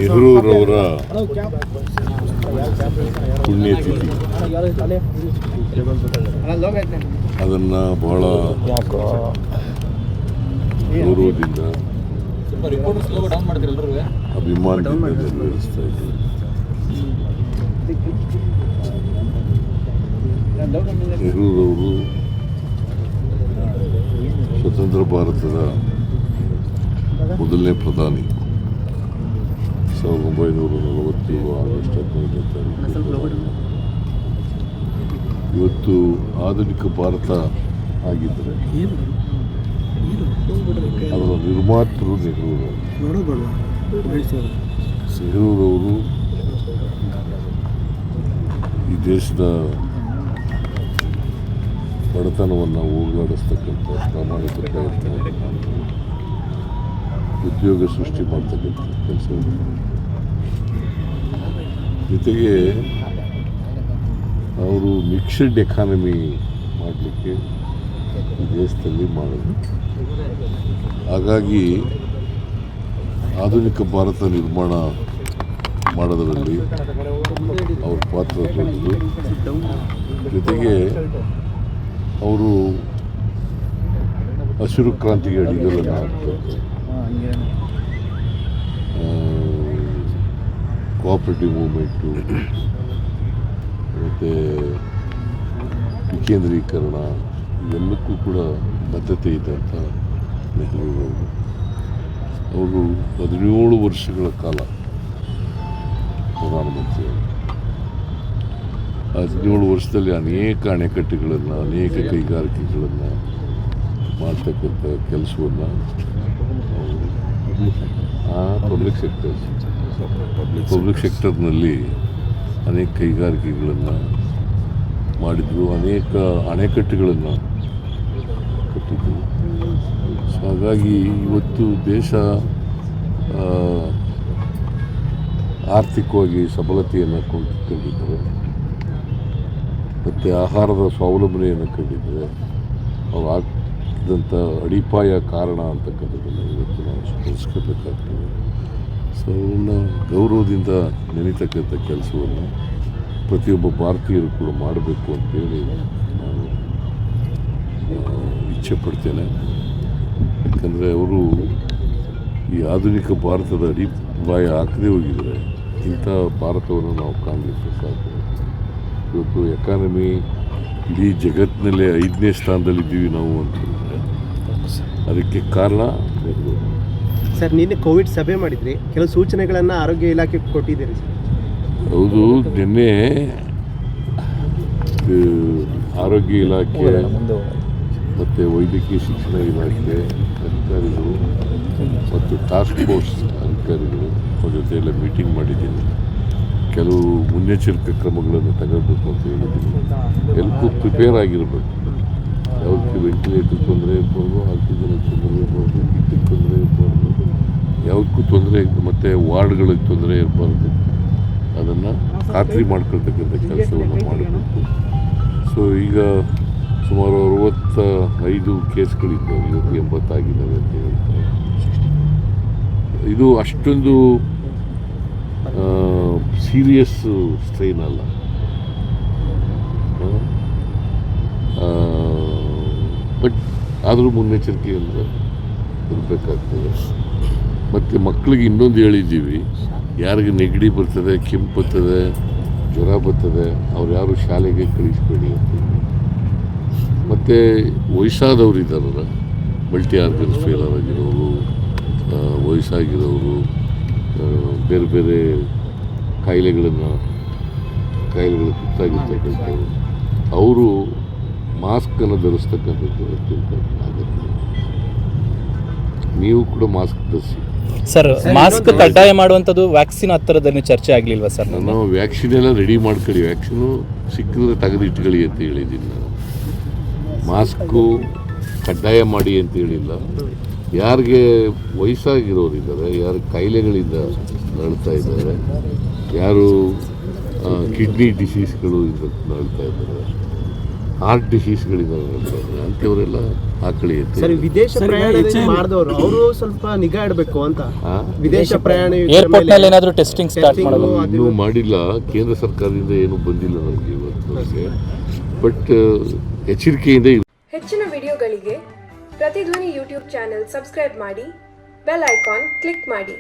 ನೆಹರೂರವರ ಪುಣ್ಯತಿಥಿ. ಅದನ್ನು ಬಹಳ ಗೌರವದಿಂದ ಅಭಿಮಾನದಿಂದ ನೆರವೇರಿಸ್ತಾ ಇದ್ದೀವಿ. ನೆಹರೂರವರು ಸ್ವತಂತ್ರ ಭಾರತದ ಮೊದಲನೇ ಪ್ರಧಾನಿ. 1947 ಆಗಸ್ಟ್ 15ನೇ ತಾರೀಕು. ಇವತ್ತು ಆಧುನಿಕ ಭಾರತ ಆಗಿದ್ದರೆ ಅದರ ನಿರ್ಮಾತೃ ನೆಹರೂರವರು ಈ ದೇಶದ ಬಡತನವನ್ನು ಹೋಗಲಾಡಿಸ್ತಕ್ಕಂಥ ಪ್ರಾಮಾಣಿಕ ಪ್ರಯತ್ನ, ಉದ್ಯೋಗ ಸೃಷ್ಟಿ ಮಾಡ್ತಕ್ಕಂಥ ಕೆಲಸಗಳು, ಜೊತೆಗೆ ಅವರು ಮಿಕ್ಸ್ಡ್ ಎಕಾನಮಿ ಮಾಡಲಿಕ್ಕೆ ಈ ದೇಶದಲ್ಲಿ ಮಾಡಿದ್ರು. ಹಾಗಾಗಿ ಆಧುನಿಕ ಭಾರತ ನಿರ್ಮಾಣ ಮಾಡೋದರಲ್ಲಿ ಅವ್ರ ಪಾತ್ರ ದೊಡ್ಡದು. ಜೊತೆಗೆ ಅವರು ಹಸಿರು ಕ್ರಾಂತಿಗೆ ಅಡಿಗಲನ್ನು ಹಾಕ್ತಾರೆ. ಕೋಆಪರೇಟಿವ್ ಮೂವ್ಮೆಂಟು ಮತ್ತು ವಿಕೇಂದ್ರೀಕರಣ ಇವೆಲ್ಲಕ್ಕೂ ಕೂಡ ಬದ್ಧತೆ ಇದ್ದಂಥ ನೆಹರೂರವರು. ಅವರು 17 ವರ್ಷಗಳ ಕಾಲ ಪ್ರಧಾನಮಂತ್ರಿಯಾಗಿ 17 ವರ್ಷದಲ್ಲಿ ಅನೇಕ ಅಣೆಕಟ್ಟುಗಳನ್ನು, ಅನೇಕ ಕೈಗಾರಿಕೆಗಳನ್ನು ಮಾಡ್ತಕ್ಕಂಥ ಕೆಲಸವನ್ನು ಪಬ್ಲಿಕ್ ಸೆಕ್ಟರ್ನಲ್ಲಿ ಅನೇಕ ಕೈಗಾರಿಕೆಗಳನ್ನು ಮಾಡಿದರು, ಅನೇಕ ಅಣೆಕಟ್ಟುಗಳನ್ನು ಕಟ್ಟಿದ್ದರು. ಸೊ ಹಾಗಾಗಿ ಇವತ್ತು ದೇಶ ಆರ್ಥಿಕವಾಗಿ ಸಬಲತೆಯನ್ನು ಕೊಂಡುಕೊಂಡಿದ್ದಾರೆ ಮತ್ತು ಆಹಾರದ ಸ್ವಾವಲಂಬನೆಯನ್ನು ಕಂಡಿದ್ದಾರೆ. ಅವ್ರು ಹಾಕಿದಂಥ ಅಡಿಪಾಯ ಕಾರಣ ಅಂತಕ್ಕಂಥದ್ದನ್ನು ಇವತ್ತು ನಾವು ಸ್ಮರಿಸ್ಕೋಬೇಕಾಗ್ತದೆ. ಸೊ ಅವನ್ನ ಗೌರವದಿಂದ ನೆನೀತಕ್ಕಂಥ ಕೆಲಸವನ್ನು ಪ್ರತಿಯೊಬ್ಬ ಭಾರತೀಯರು ಕೂಡ ಮಾಡಬೇಕು ಅಂತೇಳಿ ನಾನು ಇಚ್ಛೆ ಪಡ್ತೇನೆ. ಯಾಕಂದರೆ ಅವರು ಈ ಆಧುನಿಕ ಭಾರತದ ಅಡಿಪಾಯ ಹಾಕದೇ ಹೋಗಿದರೆ ಇಂಥ ಭಾರತವನ್ನು ನಾವು ಕಾಣಲಿಕ್ಕೆ ಸಾಧ್ಯ. ಇವತ್ತು ಎಕಾನಮಿ ಇಡೀ ಜಗತ್ತಿನಲ್ಲೇ 5ನೇ ಸ್ಥಾನದಲ್ಲಿದ್ದೀವಿ ನಾವು ಅಂತಂದರೆ ಅದಕ್ಕೆ ಕಾರಣ ಸರ್. ನಿನ್ನೆ ಕೋವಿಡ್ ಸಭೆ ಮಾಡಿದ್ರಿ, ಕೆಲವು ಸೂಚನೆಗಳನ್ನು ಆರೋಗ್ಯ ಇಲಾಖೆ ಕೊಟ್ಟಿದ್ದೀರಿ ಸರ್. ಹೌದು, ನಿನ್ನೆ ಆರೋಗ್ಯ ಇಲಾಖೆ ಮತ್ತು ವೈದ್ಯಕೀಯ ಶಿಕ್ಷಣ ಇಲಾಖೆ ಅಧಿಕಾರಿಗಳು ಮತ್ತು ಟಾಸ್ಕ್ ಫೋರ್ಸ್ ಅಧಿಕಾರಿಗಳು ಅವ್ರ ಜೊತೆ ಎಲ್ಲ ಮೀಟಿಂಗ್ ಮಾಡಿದ್ದೀನಿ. ಕೆಲವು ಮುನ್ನೆಚ್ಚರಿಕೆ ಕ್ರಮಗಳನ್ನು ತಗೊಳ್ಬೇಕು ಅಂತ ಹೇಳಿದ್ದೀನಿ. ಎಲ್ಲಕ್ಕೂ ಪ್ರಿಪೇರ್ ಆಗಿರಬೇಕು. ಯಾವುದಕ್ಕೆ ವೆಂಟಿಲೇಟರ್ ತೊಂದರೆ ಇರ್ಬಾರ್ದು, ಆಕ್ಸಿಜನ್ಗೆ ತೊಂದರೆ ಇರ್ಬಾರ್ದು, ಕಿಟ್ಟಿಗೆ ತೊಂದರೆ ಇರಬಾರ್ದು, ಯಾವುದಕ್ಕೂ ತೊಂದರೆ ಮತ್ತು ವಾರ್ಡ್ಗಳಿಗೆ ತೊಂದರೆ ಇರಬಾರ್ದು. ಅದನ್ನು ಖಾತ್ರಿ ಮಾಡ್ಕೊಳ್ತಕ್ಕಂಥ ಕೆಲಸವನ್ನು ಮಾಡಬೇಕು. ಸೊ ಈಗ ಸುಮಾರು 65 ಕೇಸ್ಗಳಿದ್ದಾವೆ, ಇವತ್ತು 80 ಆಗಿದ್ದಾವೆ ಅಂತ ಹೇಳ್ತಾರೆ. ಇದು ಅಷ್ಟೊಂದು ಸೀರಿಯಸ್ ಸ್ಟ್ರೈನ್ ಅಲ್ಲ. ಬಟ್ ಆದರೂ ಮುನ್ನೆಚ್ಚರಿಕೆಯಿಂದ ಇರಬೇಕಾಗ್ತದೆ. ಮತ್ತು ಮಕ್ಕಳಿಗೆ ಇನ್ನೊಂದು ಹೇಳಿದ್ದೀವಿ, ಯಾರಿಗೆ ನೆಗಡಿ ಬರ್ತದೆ, ಕೆಮ್ಮು ಬರ್ತದೆ, ಜ್ವರ ಬರ್ತದೆ, ಅವ್ರು ಯಾರು ಶಾಲೆಗೆ ಕಳಿಸಬೇಡಿ ಅಂತ. ಮತ್ತು ವಯಸ್ಸಾದವರು ಇದ್ದಾರಲ್ಲ, ಮಲ್ಟಿ ಆರ್ಗನ್ಸ್ ಫೇಲರ್ ಆಗಿರೋರು, ವಯಸ್ಸಾಗಿರೋರು, ಬೇರೆ ಬೇರೆ ಕಾಯಿಲೆಗಳು ತುತ್ತಾಗಿರ್ತಕ್ಕಂಥವ್ರು, ಅವರು ಮಾಸ್ಕನ್ನು ಧರಿಸ್ತಕ್ಕಂಥದ್ದು ಅತ್ಯಂತ ಅಗತ್ಯ. ನೀವು ಕೂಡ ಮಾಸ್ಕ್ ಧರಿಸಿ ಸರ್. ಮಾಸ್ಕ್ ಕಡ್ಡಾಯ ಮಾಡುವಂಥದ್ದು ವ್ಯಾಕ್ಸಿನ್ ಹತ್ತಿರದಲ್ಲಿ ಚರ್ಚೆ ಆಗಲಿಲ್ವಾ ಸರ್? ನಾನು ವ್ಯಾಕ್ಸಿನ್ ಎಲ್ಲ ರೆಡಿ ಮಾಡ್ಕೊಳ್ಳಿ, ವ್ಯಾಕ್ಸಿನು ಸಿಕ್ಕಿದ್ರೆ ತೆಗೆದಿಟ್ಕೊಳ್ಳಿ ಅಂತ ಹೇಳಿದ್ದೀನಿ. ನಾನು ಮಾಸ್ಕು ಕಡ್ಡಾಯ ಮಾಡಿ ಅಂತ ಹೇಳಿಲ್ಲ. ಯಾರಿಗೆ ವಯಸ್ಸಾಗಿರೋರಿದ್ದಾರೆ, ಯಾರು ಕಾಯಿಲೆಗಳಿಂದ ನರಳ್ತಾ ಇದ್ದಾರೆ, ಯಾರು ಕಿಡ್ನಿ ಡಿಸೀಸ್ಗಳು ಇಂದ ನರಳ್ತಾ ಇದ್ದಾರೆ, ಹಾರ್ಟ್ ಡಿಸೀಸ್ಗಳಿದಾವೆ ಅಂಥವರೆಲ್ಲ ಹಾಕಳಿ ಅಂತ ಸರ್ ವಿದೇಶ ಪ್ರಯಾಣ ಮಾಡಿದವರು ಅವರು ಸ್ವಲ್ಪ ನಿಗಾ ಇಡಬೇಕು ಅಂತ. ವಿದೇಶ ಪ್ರಯಾಣ ಏರ್ಪೋರ್ಟ್ ನಲ್ಲಿ ಏನಾದರೂ ಟೆಸ್ಟಿಂಗ್ ಸ್ಟಾರ್ಟ್ ಮಾಡೋದು ಇನ್ನೂ ಮಾಡಿಲ್ಲ. ಕೇಂದ್ರ ಸರ್ಕಾರದಿಂದ ಏನು ಬಂದಿಲ್ಲ ನಮಗೆ ಇವತ್ತು. ಬಟ್ ಎಚ್ಚರಿಕೆಯಿಂದ ಹೆಚ್ಚಿನ ವಿಡಿಯೋಗಳಿಗೆ ಪ್ರತಿಧ್ವನಿ ಯೂಟ್ಯೂಬ್ ಚಾನೆಲ್ ಸಬ್ಸ್ಕ್ರೈಬ್ ಮಾಡಿ, ಬೆಲ್ ಐಕಾನ್ ಕ್ಲಿಕ್ ಮಾಡಿ.